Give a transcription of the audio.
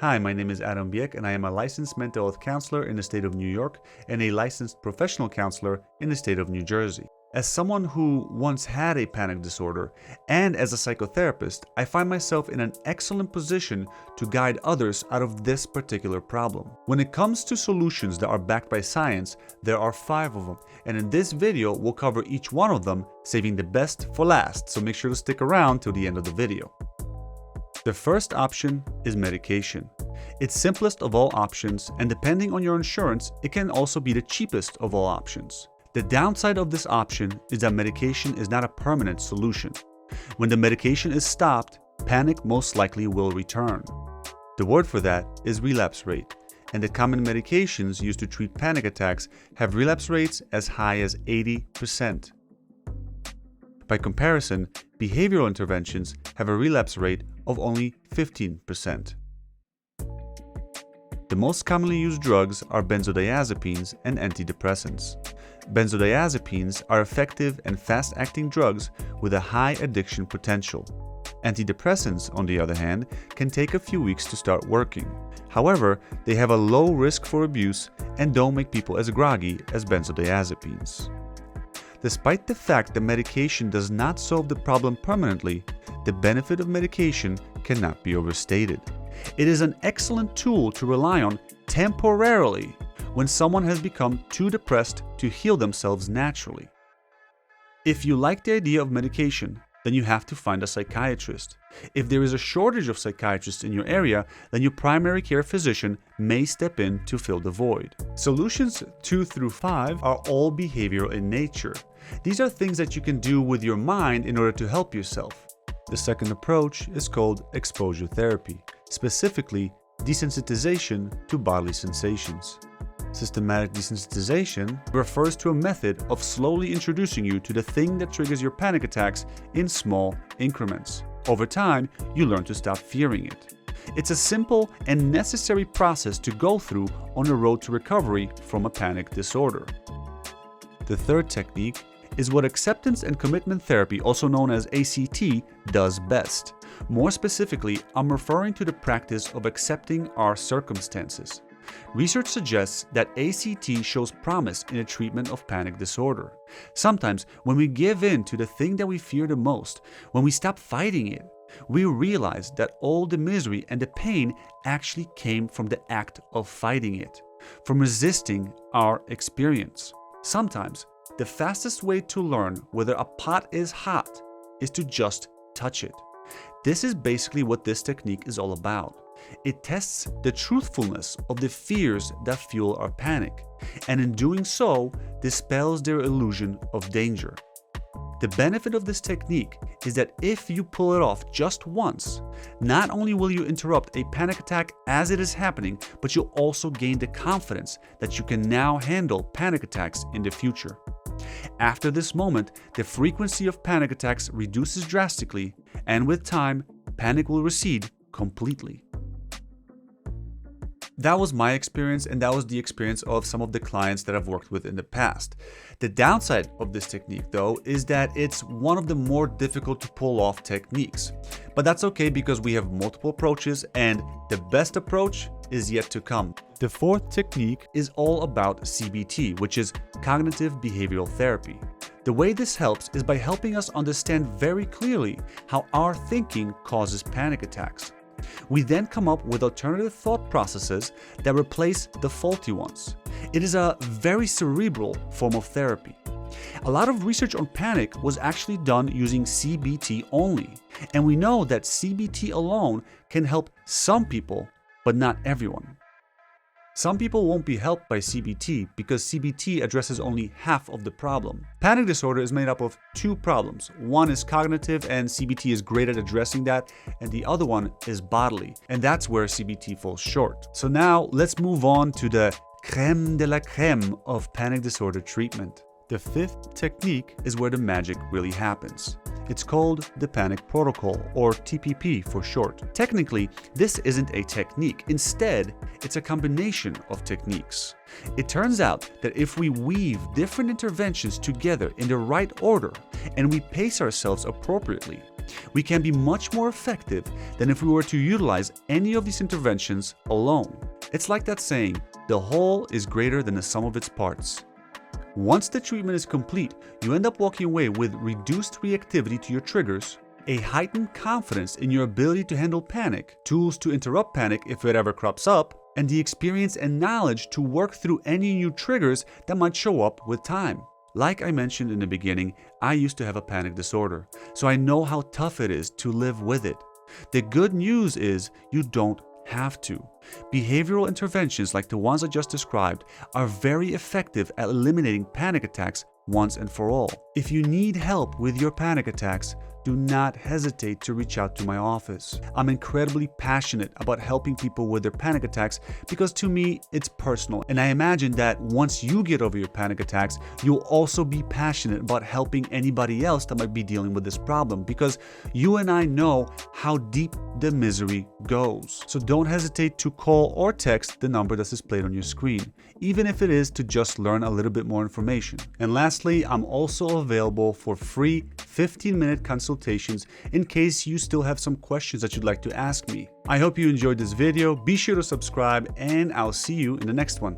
Hi, my name is A.J.B and I am a licensed mental health counselor in the state of New York and a licensed professional counselor in the state of New Jersey. As someone who once had a panic disorder and as a psychotherapist, I find myself in an excellent position to guide others out of this particular problem. When it comes to solutions that are backed by science, there are 5 of them, and in this video we'll cover each one of them, saving the best for last, so make sure to stick around till the end of the video. The first option is medication. It's simplest of all options, and depending on your insurance, it can also be the cheapest of all options. The downside of this option is that medication is not a permanent solution. When the medication is stopped, panic most likely will return. The word for that is relapse rate, and the common medications used to treat panic attacks have relapse rates as high as 80%. By comparison, behavioral interventions have a relapse rate of only 15%. The most commonly used drugs are benzodiazepines and antidepressants. Benzodiazepines are effective and fast-acting drugs with a high addiction potential. Antidepressants, on the other hand, can take a few weeks to start working. However, they have a low risk for abuse and don't make people as groggy as benzodiazepines. Despite the fact that medication does not solve the problem permanently, the benefit of medication cannot be overstated. It is an excellent tool to rely on temporarily when someone has become too depressed to heal themselves naturally. If you like the idea of medication, then you have to find a psychiatrist. If there is a shortage of psychiatrists in your area, then your primary care physician may step in to fill the void. Solutions 2 through 5 are all behavioral in nature. These are things that you can do with your mind in order to help yourself. The second approach is called exposure therapy, specifically desensitization to bodily sensations. Systematic desensitization refers to a method of slowly introducing you to the thing that triggers your panic attacks in small increments. Over time, you learn to stop fearing it. It's a simple and necessary process to go through on the road to recovery from a panic disorder. The third technique is what acceptance and commitment therapy, also known as ACT, does best. More specifically, I'm referring to the practice of accepting our circumstances. Research suggests that ACT shows promise in the treatment of panic disorder. Sometimes, when we give in to the thing that we fear the most, when we stop fighting it, we realize that all the misery and the pain actually came from the act of fighting it, from resisting our experience. Sometimes, the fastest way to learn whether a pot is hot is to just touch it. This is basically what this technique is all about. It tests the truthfulness of the fears that fuel our panic, and in doing so, dispels their illusion of danger. The benefit of this technique is that if you pull it off just once, not only will you interrupt a panic attack as it is happening, but you'll also gain the confidence that you can now handle panic attacks in the future. After this moment, the frequency of panic attacks reduces drastically, and with time, panic will recede completely. That was my experience, and that was the experience of some of the clients that I've worked with in the past. The downside of this technique, though, is that it's one of the more difficult to pull off techniques. But that's okay because we have multiple approaches, and the best approach is yet to come. The fourth technique is all about CBT, which is cognitive behavioral therapy. The way this helps is by helping us understand very clearly how our thinking causes panic attacks. We then come up with alternative thought processes that replace the faulty ones. It is a very cerebral form of therapy. A lot of research on panic was actually done using CBT only, and we know that CBT alone can help some people, but not everyone. Some people won't be helped by CBT because CBT addresses only half of the problem. Panic disorder is made up of 2 problems. One is cognitive, and CBT is great at addressing that, and the other one is bodily, and that's where CBT falls short. So now let's move on to the crème de la crème of panic disorder treatment. The 5th technique is where the magic really happens. It's called the Panic Protocol, or TPP for short. Technically, this isn't a technique. Instead, it's a combination of techniques. It turns out that if we weave different interventions together in the right order and we pace ourselves appropriately, We can be much more effective than if we were to utilize any of these interventions alone. It's like that saying, the whole is greater than the sum of its parts. Once the treatment is complete, you end up walking away with reduced reactivity to your triggers, a heightened confidence in your ability to handle panic, tools to interrupt panic if it ever crops up, and the experience and knowledge to work through any new triggers that might show up with time. Like I mentioned in the beginning, I used to have a panic disorder, so I know how tough it is to live with it. The good news is you don't have to. Behavioral interventions like the ones I just described are very effective at eliminating panic attacks once and for all. If you need help with your panic attacks, do not hesitate to reach out to my office. I'm incredibly passionate about helping people with their panic attacks because to me, it's personal. And I imagine that once you get over your panic attacks, you'll also be passionate about helping anybody else that might be dealing with this problem because you and I know how deep the misery goes. So don't hesitate to call or text the number that's displayed on your screen, even if it is to just learn a little bit more information. And lastly, I'm also available for free 15-minute consultations in case you still have some questions that you'd like to ask me. I hope you enjoyed this video. Be sure to subscribe and I'll see you in the next one.